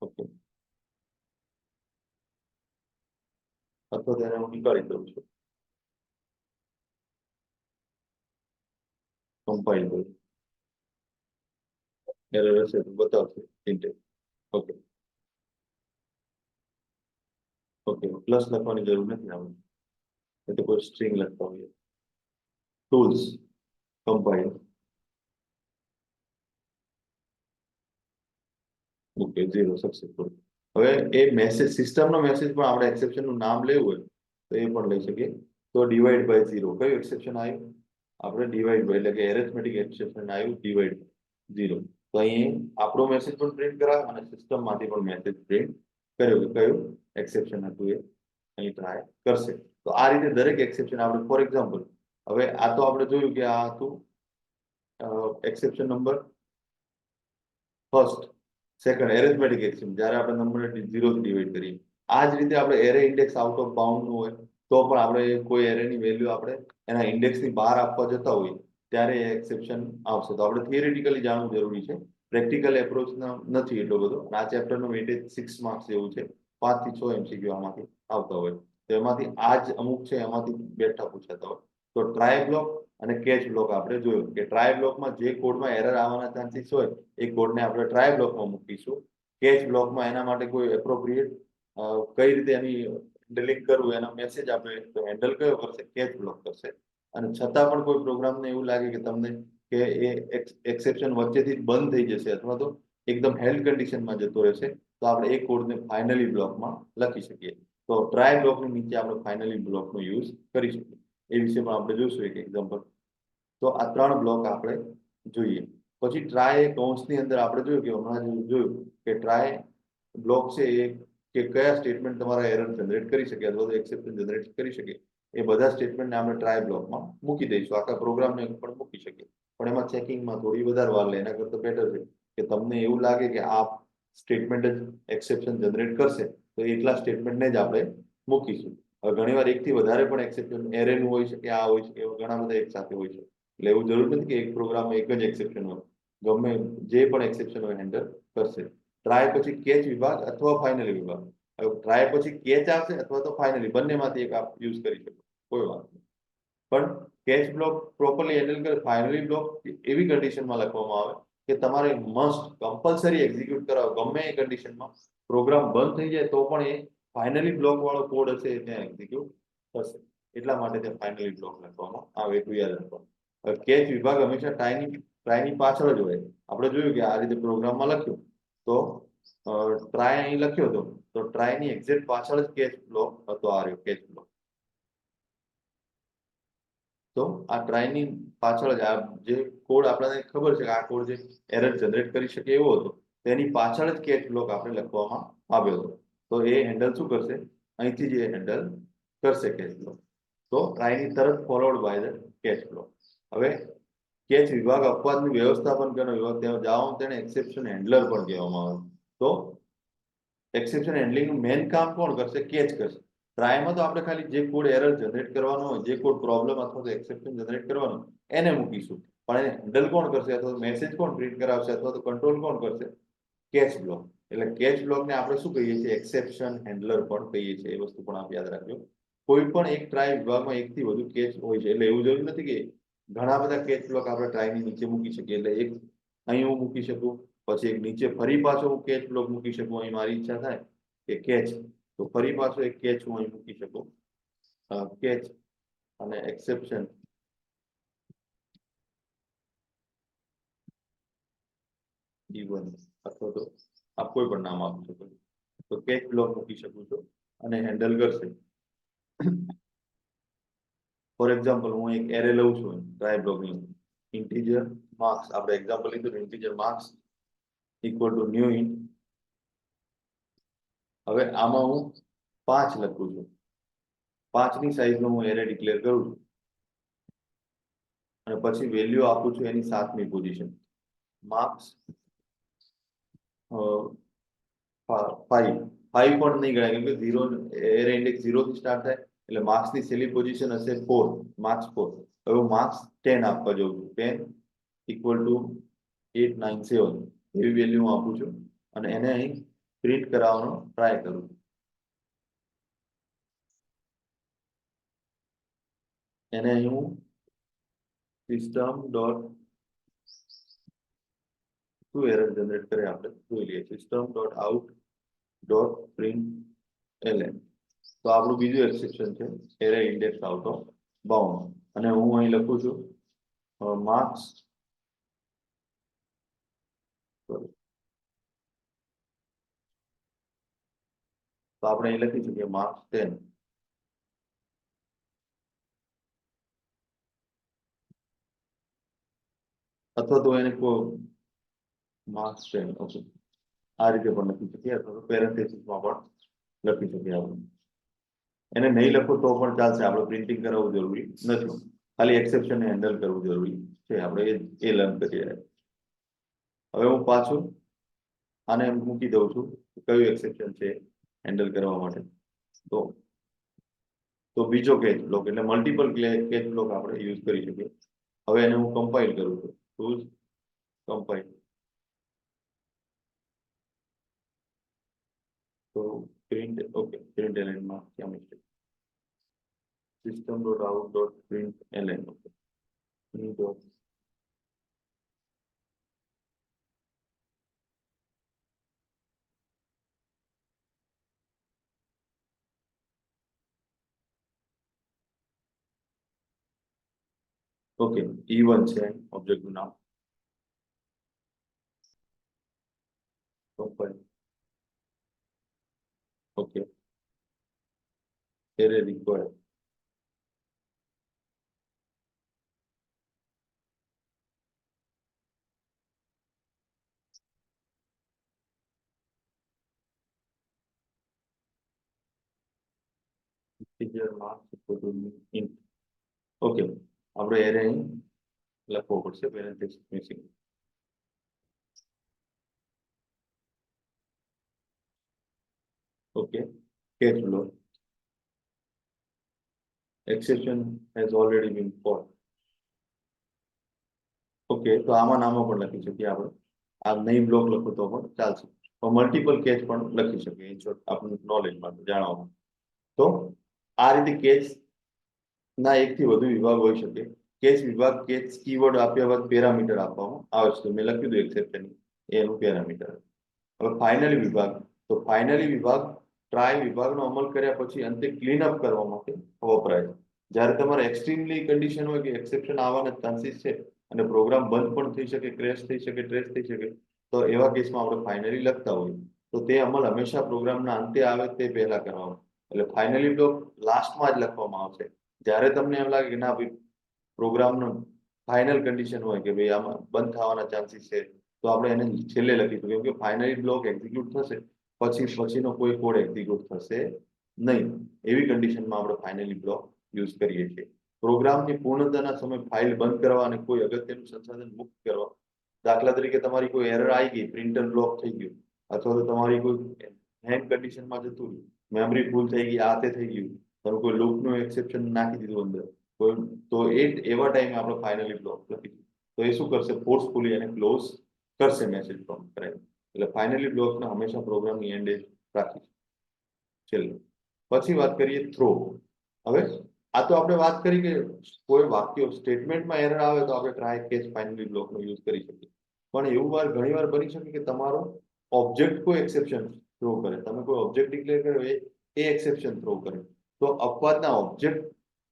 ઓકે, અથવા તેને હું નીકાળી દઉં છું, કમ્પાઇલ કરું, એરર હશે તો બતાવશે સિન્ટેક્સ. ઓકે ઓકે, પ્લસ લખવાની જરૂર નથી આપણે, એ તો કોઈ સ્ટ્રિંગ લખતા હોઈએ. Tools, compile, okay 0 successful. હવે એ મેસેજ સિસ્ટમનો મેસેજ પણ આપણે એક્સેપ્શનનું નામ લેવું હોય તો એ પણ લઈ શકીએ. તો ડિવાઈડ બાય 0 કયું એક્સેપ્શન આવ્યું? આપણે ડિવાઈડ બાય એટલે કે એરિથમેટિક એક્સેપ્શન આવ્યું ડિવાઈડ 0. તો અહીં આપણો મેસેજ પણ પ્રિન્ટ કરાવે અને સિસ્ટમમાંથી પણ મેસેજ પ્રિન્ટ કર્યો કે કયું એક્સેપ્શન હતું એ અહીં ટ્રાય કરશે. તો આ રીતે દરેક એક્સેપ્શન આપણે ફોર એક્ઝામ્પલ, હવે આ તો આપણે જોયું કે આ હતું exception number first, second arithmetic exception, જ્યારે આપણે નંબરને 0 થી ડિવાઈડ કરીએ. આ જ રીતે આપણે એરે ઇન્ડેક્સ આઉટ ઓફ બાઉન્ડનું હોય તો પણ આપણે કોઈ એરેની વેલ્યુ આપણે એના ઇન્ડેક્સની બહાર આપવા જતા હોઈએ ત્યારે એ એક્સેપ્શન આવશે. તો આપણે થિયરિટિકલી જાણવું જરૂરી છે, પ્રેક્ટિકલ એપ્રોચ નથી એટલો બધો. આ ચેપ્ટરનું વેટેજ 6 માર્ક્સ જેવું છે, 5 થી 6 MCQ આમાંથી આવતા હોય. તો એમાંથી આ જ અમુક છે, એમાંથી બેઠા પૂછાતા હોય. તો ટ્રાય બ્લોક અને કેચ બ્લોક આપણે જોયું કે ટ્રાય બ્લોકમાં જે કોડમાં એરર આવવાના ચાન્સીસ હોય એ કોડને આપણે ટ્રાય બ્લોકમાં મૂકીશું. કેચ બ્લોકમાં એના માટે કોઈ એપ્રોપ્રિએટ કઈ રીતે એની હેન્ડલિંગ કરવું, એના મેસેજ આપણે તો હેન્ડલ કયો કરશે? કેચ બ્લોક કરશે. અને છતાં પણ કોઈ પ્રોગ્રામને એવું લાગે કે તમને કે એ એક્સેપ્શન વચ્ચેથી જ બંધ થઈ જશે અથવા તો એકદમ હેલ્ડ કન્ડિશનમાં જતો રહેશે, તો આપણે એ કોડને ફાઇનલી બ્લોકમાં લખી શકીએ. તો ટ્રાય બ્લોકની નીચે આપણે ફાઇનલી બ્લોકનો યુઝ કરી શકીએ. એ વિશે પણ આપણે જોઈશું એક એક્ઝામ્પલ. તો આ 3 બ્લોક આપણે જોઈએ. પછી ટ્રાય કૌંસની અંદર આપણે જોયું કે હમણાં જોયું કે ટ્રાય બ્લોક છે એ કે કયા સ્ટેટમેન્ટ તમારા એરર જનરેટ કરી શકે અથવા તો એક્સેપ્શન જનરેટ કરી શકે, એ બધા સ્ટેટમેન્ટને આપણે ટ્રાય બ્લોકમાં મૂકી દઈશું. આખા પ્રોગ્રામને પણ મૂકી શકીએ, પણ એમાં ચેકિંગમાં થોડી વધારે વાર લે. એના કરતાં બેટર છે કે તમને એવું લાગે કે આ સ્ટેટમેન્ટ જ એક્સેપ્શન જનરેટ કરશે તો એટલા સ્ટેટમેન્ટને જ આપણે મૂકીશું. હવે ઘણીવાર એકથી વધારે પણ એક્સેપ્શન એરેનું હોય છે કે આ હોય છે એવા ઘણા બધા એક સાથે હોય છે. એટલે એવું જરૂર નથી કે એક પ્રોગ્રામમાં એક જ એક્સેપ્શન હોય. ગમે જે પણ એક્સેપ્શન હોય હેન્ડલ કરશે. ટ્રાય પછી કેચ વિભાગ અથવા ફાઇનલી વિભાગ. હવે ટ્રાય પછી કેચ આવશે અથવા તો ફાઇનલી, બંનેમાંથી એક આપ યુઝ કરી શકો, કોઈ વાત નહીં. પણ કેચ બ્લોક પ્રોપરલી હેન્ડલ કરે. ફાઇનલી બ્લોક એવી કન્ડિશનમાં લખવામાં આવે કે તમારે મસ્ટ કમ્પલસરી એક્ઝિક્યુટ કરાવો ગમે એ કન્ડિશનમાં. પ્રોગ્રામ બંધ થઈ જાય તો પણ એ ફાઇનલી બ્લોક વાળો કોડ હશે એ ત્યાં એક્ઝિક્યુટ થશે. એટલા માટે ત્યાં ફાઇનલી બ્લોક લખવામાં આવે, એટલું યાદ રાખવાનું. હવે કેચ વિભાગ હંમેશા ટ્રાયની પાછળ જ હોય. આપણે જોયું કે આ રીતે પ્રોગ્રામમાં લખ્યું તો ટ્રાય અહીં લખ્યો હતો તો ટ્રાયની એક્ઝેક્ટ પાછળ જ કેચ બ્લોક હતો. આ રહ્યો કેચ બ્લોક. તો આ ટ્રાયની પાછળ જ આ જે કોડ આપણને ખબર છે કે આ કોડ જે એરર જનરેટ કરી શકે એવો હતો તેની પાછળ જ કેચ બ્લોક આપણે લખવામાં આવ્યો હતો. તો એ હેન્ડલ શું કરશે? અહીંથી જ એ હેન્ડલ કરશે કેચ બ્લોક. તો ટ્રાયની તરત followed by the catch block. હવે કેચ વિભાગ અપવાદનું વ્યવસ્થાપન કરવાનો વિભાગ, ત્યાં જાઓ તેને એક્સેપ્શન હેન્ડલર પણ કહેવામાં આવે. તો એક્સેપ્શન હેન્ડલિંગનું મેઇન કામ કોણ કરશે? કેચ કરશે. ટ્રાયમાં તો આપણે ખાલી જે કોડ એરર જનરેટ કરવાનો હોય, જે કોડ પ્રોબ્લેમ અથવા તો એક્સેપ્શન જનરેટ કરવાનો એને મૂકીશું. પણ એને હેન્ડલ કોણ કરશે અથવા તો મેસેજ કોણ પ્રિન્ટ કરાવશે અથવા તો કંટ્રોલ કોણ કરશે? Catch block. એટલે કેચ બ્લોકને આપણે શું કહીએ છીએ? એક્સેપ્શન હેન્ડલર પણ કહીએ છીએ. એ વસ્તુ પણ આપ યાદ રાખજો. કોઈ પણ એક ટ્રાય વિભાગમાં એકથી વધુ કેચ હોય છે. એટલે એવું જરૂરી નથી કે ઘણા બધા કેચ બ્લોક આપણે ટ્રાયની નીચે મૂકી શકીએ. એટલે એક અહીં હું મૂકી શકું, પછી એક નીચે ફરી પાછો હું કેચ બ્લોક મૂકી શકું. અહીં મારી ઈચ્છા થાય કે કેચ, તો ફરી પાછો એક કેચ હું અહીં મૂકી શકું. કેચ અને એક્સેપ્શન E1 અથવા તો આપ કોઈ પણ નામ આપી શકો. તો કેચ બ્લોક મૂકી શકું છું અને હેન્ડલ કરશે. ફોર એક્ઝામ્પલ હું એક એરે લઉં છું ટ્રાય બ્લોકની ઇન્ટીજર માર્ક્સ. આપણે એક્ઝામ્પલ લીધું integer marks equal to new int. હવે આમાં હું 5 લખું છું. 5ની સાઈઝનો હું એરે ડિક્લેર કરું છું અને પછી વેલ્યુ આપું છું એની 7મી પોઝિશન. માર્ક્સ 5 પણ નહીં ગણાય કેમ કે 0 એરે ઇન્ડેક્સ 0 થી સ્ટાર્ટ થાય એટલે માર્ક્સની છેલ્લી પોઝિશન હશે 4, માર્ક્સ 4. હવે માર્ક્સ 10 આપવા જઉં છું. 10 ઇક્વલ ટુ 897 એવી વેલ્યુ હું આપું છું અને એને અહીં પ્રિન્ટ કરાવવાનો ટ્રાય કરું છું. એને અહીં હું સિસ્ટમ ડોટ શું એરર જનરેટ કરે આપણે જોઈ લઈએ. System dot out dot print LN. તો આપણું બીજું એક્સેપ્શન છે array index out of bound. અને હું અહીં લખું છું માર્ક્સ તો આપણે અહીં લખી શકીએ માર્ક્સ 10. અથવા તો એને માર્ક્સ 10. ઓકે, આ રીતે પણ લખી શકીએ અથવા તો પેરેન્થેસિસમાં પણ લખી શકીએ. આપણે એને નહીં લખો તો પણ ચાલશે. આપણે પ્રિન્ટિંગ કરાવવું જરૂરી નથી. ખાલી એક્સેપ્શનને હેન્ડલ કરવું જરૂરી છે. આપણે એ લર્ન કરીએ. હવે હું પાછું આને મૂકી દઉં છું કયું એક્સેપ્શન છે હેન્ડલ કરવા માટે. તો બીજો કેચ બ્લોક એટલે મલ્ટિપલ કેચ બ્લોક આપણે યુઝ કરી શકીએ. હવે એને હું કમ્પાઇલ કરું છું. Tools compile. તો પ્રિન્ટ ઓકે પ્રિન્ટ એલએનમાં ક્યાં mistake? System dot out dot print LN. Okay okay E1 છે ઓબ્જેક્ટનું નામ. Compile. Okay array required. Integer marks equal to int. Okay આપણે એરે અહીં લખવો પડશે parenthesis missing. Catch block, exception has already been caught. Okay, તો આમાં નામો પણ લખી શકીએ આપણે. આ નહીં બ્લોક લખો તો પણ ચાલશે, તો મલ્ટિપલ કેચ પણ લખી શકીએ ઇન શોર્ટ આપણું નોલેજ માટે જાણવા માટે. તો આ રીતે કેચ ના એકથી વધુ વિભાગ હોઈ શકે. કેચ વિભાગ કેચ કીવર્ડ આપ્યા બાદ પેરામીટર આપવામાં આવે છે. તો મેં લખ્યું હતું એક્સેપ્શન એનું પેરામીટર. હવે ફાઇનલી વિભાગ, તો ફાઇનલી વિભાગ ટ્રાય વિભાગનો અમલ કર્યા પછી અંતે ક્લીન અપ કરવા માટે વપરાય છે. જ્યારે તમારે એક્સ્ટ્રીમલી કન્ડિશન હોય કે એક્સેપ્શન આવવાના ચાન્સીસ છે અને પ્રોગ્રામ બંધ પણ થઈ શકે, ક્રેશ થઈ શકે, ટ્રેસ થઈ શકે, તો એવા કેસમાં આપણે ફાઇનલી લખતા હોઈએ. તો તે અમલ હંમેશા પ્રોગ્રામના અંતે આવે તે પહેલા કરવામાં, એટલે ફાઇનલી બ્લોક લાસ્ટમાં જ લખવામાં આવશે. જ્યારે તમને એમ લાગે કે ના ભાઈ પ્રોગ્રામનો ફાઇનલ કન્ડિશન હોય કે ભાઈ આમાં બંધ થવાના ચાન્સીસ છે, તો આપણે એને છેલ્લે લખીશું, કેમ કે ફાઇનલી બ્લોક એક્ઝિક્યુટ થશે પછીનો કોઈ કોડ એક્ઝિક્યુટ થશે નહીં. એવી કન્ડિશનમાં આપણે ફાઇનલી બ્લોક યુઝ કરીએ છીએ. પ્રોગ્રામની પૂર્ણતાના સમય ફાઇલ બંધ કરવા અને કોઈ અગત્યનું સંસાધન મુક્ત કરવા. દાખલા તરીકે તમારી કોઈ એરર આવી ગઈ, પ્રિન્ટર બ્લોક થઈ ગયું, અથવા તો તમારી કોઈ હેંગ કન્ડિશનમાં જતું રહ્યું, મેમરી ફૂલ થઈ ગઈ, આ તે થઈ ગયું, તમે કોઈ લૂપનું એક્સેપ્શન નાખી દીધું અંદર, તો એવા ટાઈમે આપણે ફાઇનલી બ્લોક લખીશું. તો એ શું કરશે, ફોર્સફુલી એને ક્લોઝ કરશે મેસેજ ફ્રોમ કરાવી. એટલે ફાઇનલી બ્લોકને હંમેશા પ્રોગ્રામની એન્ડે રાખીશું. છેલ્લે પછી વાત કરીએ થ્રો. હવે આ તો આપણે વાત કરી કે કોઈ વાક્યો સ્ટેટમેન્ટમાં એરર આવે તો આપણે ટ્રાય કેચ ફાઇનલી બ્લોકનો યુઝ કરી શકીએ. પણ એવું ઘણી વાર બની શકે કે તમારો ઓબ્જેક્ટ કોઈ એક્સેપ્શન થ્રો કરે, તમે કોઈ ઓબ્જેક્ટ ડિક્લેર કર્યો એ એક્સેપ્શન થ્રો કરે. તો અપવાદના ઓબ્જેક્ટ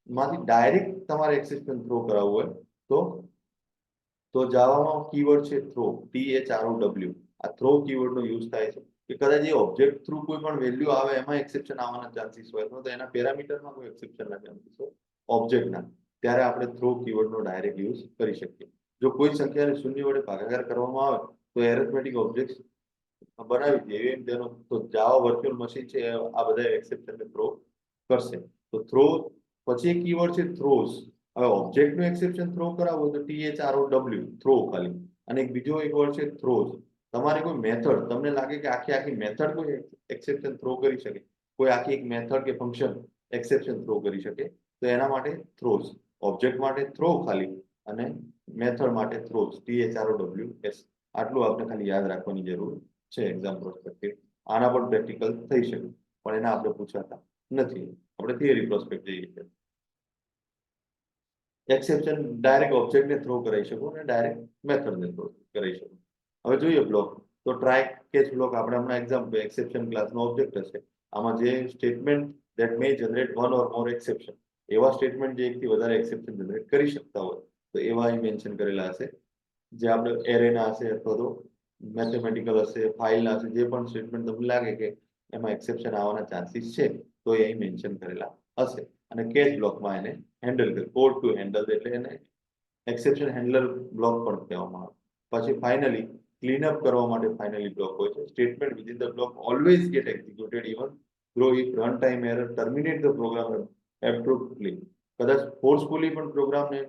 માંથી ડાયરેક્ટ તમારે એક્સેપ્શન થ્રો કરાવવું હોય તો જાવામાં કીવર્ડ છે થ્રો, THROW. આ થ્રો કીવર્ડનો યુઝ થાય છે કે કદાચ એ ઓબ્જેક્ટ થ્રુ કોઈ પણ વેલ્યુ આવે એમાં એક્સેપ્શન આવવાના ચાન્સીસ હોય, અથવા તો એના પેરામીટરમાં કોઈ એક્સેપ્શનના ચાન્સીસ હોય ઓબ્જેક્ટના, ત્યારે આપણે થ્રો કીવર્ડનો ડાયરેક્ટ યુઝ કરી શકીએ. જો કોઈ સંખ્યાને શૂન્ય વડે ભાગાકાર કરવામાં આવે તો એરિથમેટિક ઓબ્જેક્ટ બનાવી દઈએ તેનો, તો જાવા વર્ચ્યુઅલ મશીન છે આ બધા એક્સેપ્શનને થ્રો કરશે. તો થ્રો પછી એક કીવર્ડ છે થ્રોઝ. હવે ઓબ્જેક્ટનું એક્સેપ્શન થ્રો કરાવવું તો THROW થ્રો ખાલી, અને એક બીજો એક વર્ડ છે થ્રોઝ. તમારે કોઈ મેથડ, તમને લાગે કે આખી મેથડ કોઈ એક્સેપ્શન થ્રો કરી શકે, કોઈ આખી એક મેથડ કે ફંક્શન એક્સેપ્શન થ્રો કરી શકે, તો એના માટે થ્રોઝ. ઓબ્જેક્ટ માટે થ્રો ખાલી, અને મેથડ માટે થ્રોઝ, THROWS. આટલું આપણે ખાલી યાદ રાખવાની જરૂર છે એક્ઝામ પ્રોસ્પેક્ટિવ. આના પર પ્રેક્ટિકલ થઈ શકે પણ એના આપણે પૂછાતા નથી, આપણે થિયરી પ્રોસ્પેક્ટ જઈએ છીએ. એક્સેપ્શન ડાયરેક્ટ ઓબ્જેક્ટને થ્રો કરાવી શકો અને ડાયરેક્ટ મેથડને થ્રો કરી શકો. હવે જોઈએ બ્લોક, તો ટ્રાય કેચ બ્લોક આપણે હમણાં એક્ઝામ્પલ એક્સેપ્શન ક્લાસનો ઓબ્જેક્ટ હશે. આમાં જે statement that may generate one or more exception, એવા સ્ટેટમેન્ટ જે એકથી વધારે એક્સેપ્શન જનરેટ કરી શકતા હોય તો એવા અહીં મેન્શન કરેલા હશે, જે આપણે એરેના હશે અથવા તો મેથેમેટિકલ હશે, ફાઇલના હશે, જે પણ સ્ટેટમેન્ટ તમને લાગે કે એમાં એક્સેપ્શન આવવાના ચાન્સીસ છે તો એ અહીં મેન્શન કરેલા હશે. અને કેચ બ્લોકમાં એને હેન્ડલ કરે, કોડ ટુ હેન્ડલ, એટલે એને એક્સેપ્શન હેન્ડલર બ્લોક પણ કહેવામાં આવે. પછી ફાઇનલી ક્લીન અપ કરવા માટે ફાઇનલી બ્લોક હોય છે. Statement within the block always gate executed even though if runtime error terminate the program abruptly. કદાચ ફોર્સફુલી પણ પ્રોગ્રામને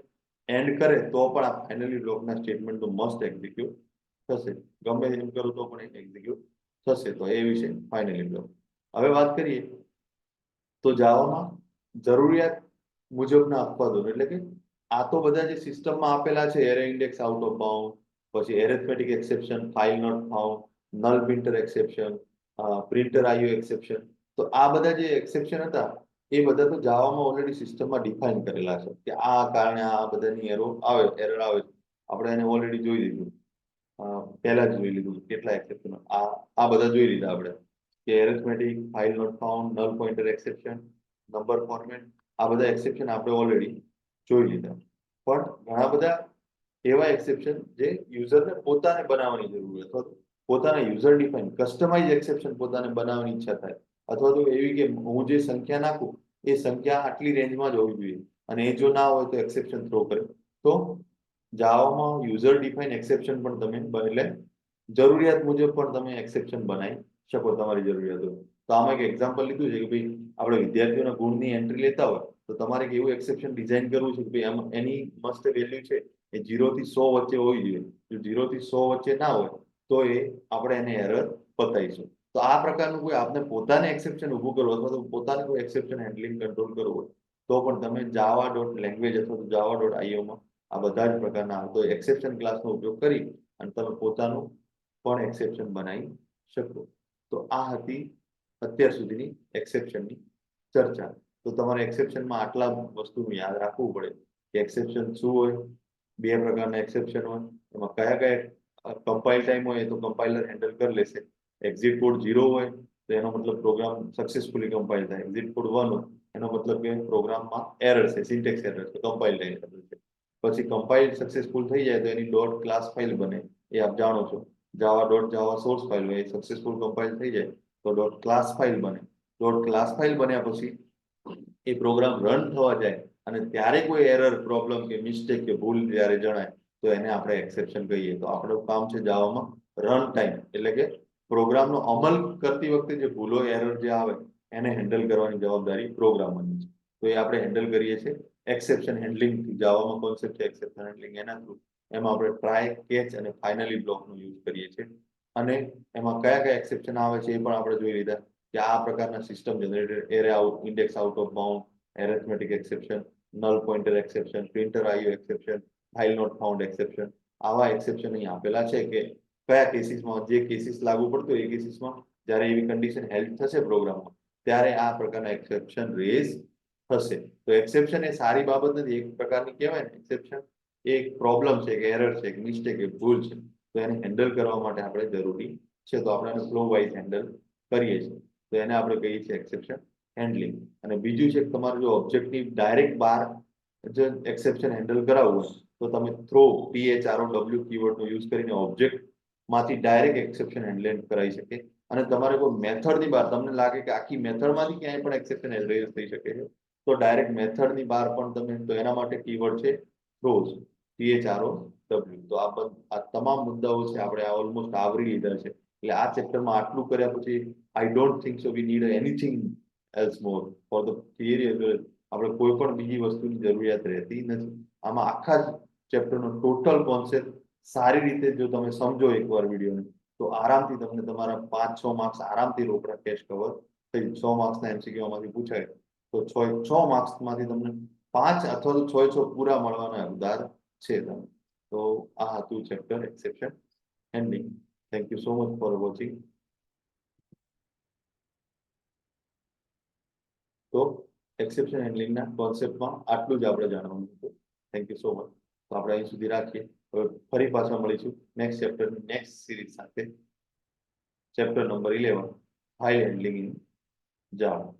એન્ડ કરે તો પણ આ ફાઇનલી બ્લોકના સ્ટેટમેન્ટ તો મસ્ટ એક્ઝિક્યુટ થશે, ગમે એમ કરું તો પણ એક્ઝિક્યુટ થશે. તો એ વિશે ફાઇનલી બ્લોક. હવે વાત કરીએ તો જાવામાં જરૂરિયાત મુજબના અપવાદો, એટલે કે આ તો બધા જે સિસ્ટમમાં આપેલા છે, array index out of bound, પછી arithmetic exception, file not found, null printer exception, printer IO exception, તો આ બધા જે એક્સેપ્શન હતા એ બધા તો જાવામાં ઓલરેડી સિસ્ટમમાં ડિફાઇન કરેલા છે કે આ કારણે આ બધાની એરર આવે છે. આપણે એને ઓલરેડી જોઈ લીધું, પહેલા જ જોઈ લીધું કેટલા એક્સેપ્શન, આ બધા જોઈ લીધા આપણે કે arithmetic, file not found, null pointer exception, number format, આ બધા એક્સેપ્શન આપણે ઓલરેડી જોઈ લીધા. પણ ઘણા બધા એવા એક્સેપ્શન જે યુઝરને પોતાને બનાવવાની જરૂર હોય, અથવા પોતાના યુઝર ડિફાઇન કસ્ટમાઇઝ એક્સેપ્શન પોતાને બનાવવાની ઈચ્છા થાય, અથવા તો એવી કે હું જે સંખ્યા નાખું એ સંખ્યા આટલી રેન્જમાં જ હોવી જોઈએ અને એ જો ના હોય તો એક્સેપ્શન થ્રો કરે. તો જાવામાં યુઝર ડિફાઇન એક્સેપ્શન પણ તમે, એટલે જરૂરિયાત મુજબ પણ તમે એક્સેપ્શન બનાવી શકો તમારી જરૂરિયાતો. તો આમાં એક એક્ઝામ્પલ લીધું છે કે ભાઈ આપણે વિદ્યાર્થીઓના ગુણની એન્ટ્રી લેતા હોય તો તમારે એવું એક્સેપ્શન ડિઝાઇન કરવું છે કે ભાઈ એની મસ્ત વેલ્યુ છે એ 0 થી 100 વચ્ચે હોવી જોઈએ. જો 0 થી 100 વચ્ચે ના હોય તો એ આપણે એને એરર બતાવીશું. તો તો આ પ્રકારનું કોઈ આપને પોતાને એક્સેપ્શન ઊભું કરવું અથવા તો પોતાને કોઈ એક્સેપ્શન હેન્ડલિંગ કંટ્રોલ કરવું હોય તો પણ તમે જાવા ડોટ લેંગ્વેજ અથવા તો જાવા ડોટ આઈઓમાં આ બધા જ પ્રકારના તો એક્સેપ્શન ક્લાસનો ઉપયોગ કરી અને તમે પોતાનું પણ એક્સેપ્શન બનાવી શકો. તો આ હતી અત્યાર સુધીની એક્સેપ્શનની ચર્ચા. તો તમારે એક્સેપ્શનમાં આટલા વસ્તુનું યાદ રાખવું પડે કે એક્સેપ્શન શું હોય, બે પ્રકારના એક્સેપ્શન હોય, એમાં કયા કયા કમ્પાઇલ ટાઈમ હોય તો કમ્પાઇલર હેન્ડલ કરી લેશે. એક્ઝિટ કોડ 0 હોય તો એનો મતલબ પ્રોગ્રામ સક્સેસફુલી કમ્પાઇલ થાય. એક્ઝિટ કોડ 1 હોય એનો મતલબ કે પ્રોગ્રામમાં એરર છે, સિન્ટેક્સ એરર છે, કમ્પાઇલ ટાઈમ એરર છે. પછી કમ્પાઇલ સક્સેસફુલ થઈ જાય તો એની ડોટ ક્લાસ ફાઇલ બને, એ આપ જાણો છો. જાવા ડોટ જાવા સોર્સ ફાઇલ હોય એ સક્સેસફુલ કમ્પાઇલ થઈ જાય તો ડોટ ક્લાસ ફાઇલ બને. ડોટ ક્લાસ ફાઇલ બન્યા પછી એ પ્રોગ્રામ રન થવા જાય અને ત્યારે કોઈ એરર, પ્રોબ્લેમ કે મિસ્ટેક કે ભૂલ જ્યારે જણાય તો એને આપણે એક્સેપ્શન કહીએ. તો આપણું કામ છે જાવામાં રન ટાઈમ એટલે કે પ્રોગ્રામનો અમલ કરતી વખતે જે ભૂલો, એરર જે આવે એને હેન્ડલ કરવાની જવાબદારી પ્રોગ્રામરની છે. તો એ આપણે હેન્ડલ કરીએ છીએ એક્સેપ્શન હેન્ડલિંગ. જાવામાં કોન્સેપ્ટ છે એક્સેપ્શન હેન્ડલિંગ, એના થ્રુ એમાં આપણે ટ્રાય, કેચ અને ફાઇનલી બ્લોકનો યુઝ કરીએ છીએ. અને એમાં કયા કયા એક્સેપ્શન આવે છે એ પણ આપણે જોઈ લીધા કે આ પ્રકારના system generated array out, index out of bound, arithmetic exception, null pointer exception, printer IO exception, file not found exception. આવા એક્સેપ્શન અહીં આપેલા છે કે કયા કેસીસમાં જે કેસીસ લાગુ પડતો હોય એ કેસીસમાં જ્યારે એવી કન્ડિશન હેલ્પ થશે પ્રોગ્રામમાં ત્યારે આ પ્રકારના એક્સેપ્શન રેઝ થશે. તો એક્સેપ્શન એ સારી બાબત નથી, એક પ્રકારની કહેવાય ને એક્સેપ્શન એ એક પ્રોબ્લેમ છે, એક એરર છે, એક મિસ્ટેક, એક ભૂલ છે. તો એને હેન્ડલ કરવા માટે આપણે જરૂરી છે. તો આપણે એને ફ્લો વાઇઝ હેન્ડલ કરીએ છીએ. તો એને આપણે કહીએ છીએ એક્સેપ્શન હેન્ડલિંગ. અને બીજું છે કે તમારે જો ઓબ્જેક્ટની ડાયરેક્ટ બહાર જો એક્સેપ્શન હેન્ડલ કરાવવું હોય તો તમે થ્રો, THROW કીવર્ડનો યુઝ કરીને ઓબ્જેક્ટમાંથી ડાયરેક્ટ એક્સેપ્શન હેન્ડલિંગ કરાવી શકે. અને તમારે કોઈ મેથડની બહાર તમને લાગે કે આખી મેથડમાંથી ક્યાંય પણ એક્સેપ્શન રેઝ થઈ શકે છે તો ડાયરેક્ટ મેથડની બહાર પણ તમે, તો એના માટે કીવર્ડ છે થ્રોઝ, THROW. તો આ તમામ મુદ્દાઓ છે આપણે ઓલમોસ્ટ આવરી લીધા છે. એટલે આ ચેપ્ટરમાં આટલું કર્યા પછી I don't think so we need anything else more for the theory. આપણે કોઈ પણ બીજી વસ્તુની જરૂરિયાત રહેતી નથી. આમાં આખા જ ચેપ્ટરનો ટોટલ કોન્સેપ્ટ સારી રીતે જો તમે સમજો એકવાર વિડીયોને તો આરામથી તમને તમારા 5-6 માર્ક્સ આરામથી રોકડા કેશ કવર થઈ. 100 માર્ક્સના MCQમાંથી પૂછાય તો 6 માર્ક્સમાંથી તમને 5 અથવા તો 6 પૂરા મળવાના હકદાર છે તમે. તો આ હતું chapter exception handling. Thank you so much for watching. તો એક્સેપ્શન હેન્ડલિંગના કોન્સેપ્ટમાં આટલું જ આપણે જાણવાનું હતું. Thank you so much. તો આપણે અહીં સુધી રાખીએ. હવે ફરી પાછા મળીશું નેક્સ્ટ ચેપ્ટરની નેક્સ્ટ સિરીઝ સાથે. Chapter number 11, file handling in Java.